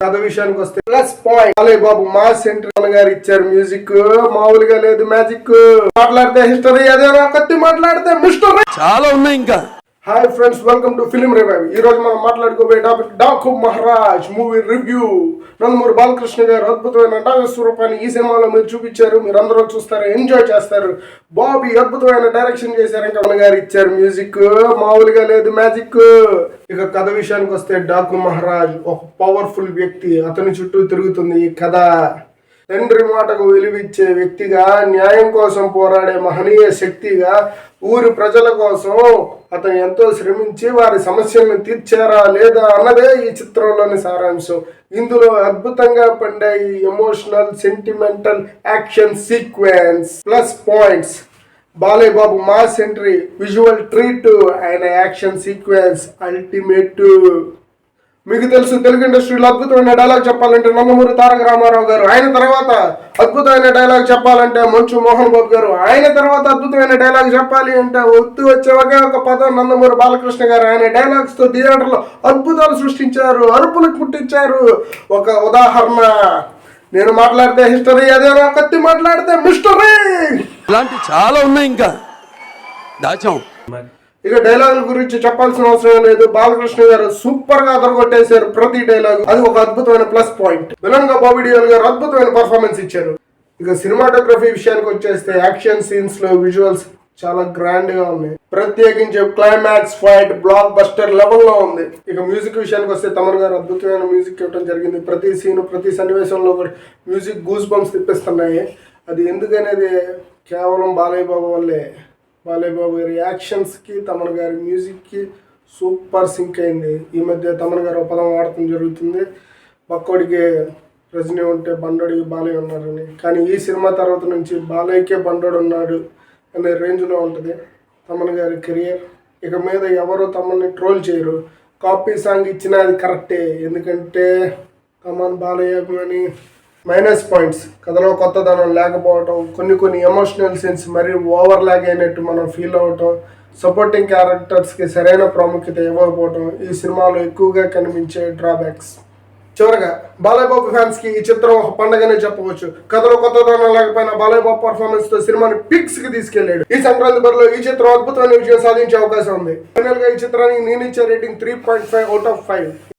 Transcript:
కథ విషయానికి వస్తే plus point Balayya Babu mass entry గారు ఇచ్చారు మ్యూజిక్ మామూలుగా లేదు మ్యాజిక్. మాట్లాడితే హిస్టరీ అదేనా కత్తి మాట్లాడితే మిస్టరీ చాలా ఉన్నాయి ఇంకా. Hi friends, welcome to Film Revive. ఈ రోజు మనం మాట్లాడుకోబోయే topic Daaku Maharaaj movie review. Nandamuri Balakrishna garu అద్భుతమైన నట స్వరూపాన్ని ఈ సినిమాలో మీరు చూపించారు. మీరు అందరూ చూస్తారు, ఎంజాయ్ చేస్తారు. బాబీ అద్భుతమైన డైరెక్షన్ చేశారు. ఇంకా గారు ఇచ్చారు మ్యూజిక్ మామూలుగా లేదు మ్యాజిక్. ఇక కథ విషయానికి వస్తే డాకు మహారాజ్ ఒక పవర్ఫుల్ వ్యక్తి, అతని చుట్టూ తిరుగుతుంది ఈ కథ. తండ్రి మాటకు విలువిచ్చే వ్యక్తిగా, న్యాయం కోసం పోరాడే మహనీయ శక్తిగా, ఊరి ప్రజల కోసం అతను ఎంతో శ్రమించి వారి సమస్యలను తీర్చారా లేదా అన్నదే ఈ చిత్రంలోని సారాంశం. ఇందులో అద్భుతంగా పండే ఈ emotional, sentimental action sequence. Plus points: Balayya Babu mass entry, visual treat, ఆయన యాక్షన్ సీక్వెన్స్ అల్టిమేట్. మీకు తెలుసు, తెలుగు ఇండస్ట్రీలో అద్భుతమైన డైలాగ్ చెప్పాలంటే నందమూరి తారక రామారావు గారు, ఆయన తర్వాత అద్భుతమైన డైలాగ్ చెప్పాలంటే మంచు మోహన్ బాబు గారు, ఆయన తర్వాత అద్భుతమైన డైలాగ్ చెప్పాలి అంటే ఒత్తు వచ్చే ఒకే ఒక పదం నందమూరి బాలకృష్ణ గారు. ఆయన డైలాగ్స్ తో థియేటర్లో అద్భుతాలు సృష్టించారు, అరుపులకు పుట్టించారు. ఒక ఉదాహరణ, నేను మాట్లాడితే హిస్టరీ అదేనా కత్తి మాట్లాడితే మిస్టరీ. ఇలాంటి చాలా ఉన్నాయి ఇంకా దాచాం. ఇక డైలాగుల గురించి చెప్పాల్సిన అవసరం లేదు. బాలకృష్ణ గారు సూపర్ గా అదరగొట్టేశారు ప్రతి డైలాగ్. అది ఒక అద్భుతమైన ప్లస్ పాయింట్. విలన్ గా బాబీ డియోల్ గారు అద్భుతమైన పర్ఫార్మెన్స్ ఇచ్చారు. ఇక సినిమాటోగ్రఫీ విషయానికి వచ్చేస్తే యాక్షన్ సీన్స్ లో విజువల్స్ చాలా గ్రాండ్ గా ఉన్నాయి. ప్రత్యేకించి climax fight block buster level లో ఉంది. ఇక మ్యూజిక్ విషయానికి వస్తే తమన్ గారు అద్భుతమైన మ్యూజిక్ ఇవ్వడం జరిగింది. ప్రతి సీన్, ప్రతి సన్నివేశంలో కూడా మ్యూజిక్ గూస్ బంప్స్ తిప్పిస్తున్నాయి. అది ఎందుకనేది కేవలం బాలయ్య బాబు వల్లే. బాలయ్య బాబు గారి యాక్షన్స్కి తమన్ గారి మ్యూజిక్కి సూపర్ సింక్ అయింది. ఈ మధ్య తమన్ గారు ఒక పదం వాడటం జరుగుతుంది, పక్కోడికి రజనీ ఉంటే బండోడికి బాలయ్య ఉన్నారని. కానీ ఈ సినిమా తర్వాత నుంచి బాలయ్యకే బండోడు ఉన్నాడు అనే రేంజ్లో ఉంటుంది తమన్ గారి కెరియర్. ఇక మీద ఎవరు తమన్ని ట్రోల్ చేయరు. కాపీ సాంగ్ ఇచ్చినా అది కరెక్టే, ఎందుకంటే తమన్ బాలయ్య అని. మైనస్ పాయింట్స్: కథలో కొత్తదనం లేకపోవటం, కొన్ని ఎమోషనల్ సీన్స్ మరీ ఓవర్ లాగ్ అయినట్టు మనం ఫీల్ అవటం, సపోర్టింగ్ క్యారెక్టర్స్కి సరైన ప్రాముఖ్యత ఇవ్వకపోవటం ఈ సినిమాలో ఎక్కువగా కనిపించే డ్రాబ్యాక్స్. చివరగా బాలయ్య బాబు ఫ్యాన్స్ కి ఈ చిత్రం ఒక పండుగనే చెప్పవచ్చు. కథలో కొత్తదనం లేకపోయినా బాలయ్య బాబు పర్ఫార్మెన్స్ తో సినిమాని పిక్స్ కి తీసుకెళ్లాడు. ఈ సంక్రాంతి బరిలో ఈ చిత్రం అద్భుతమైన విజయం సాధించే అవకాశం ఉంది. ఫైనల్ గా ఈ చిత్రానికి నేను ఇచ్చే రేటింగ్ 3.5 out of 5.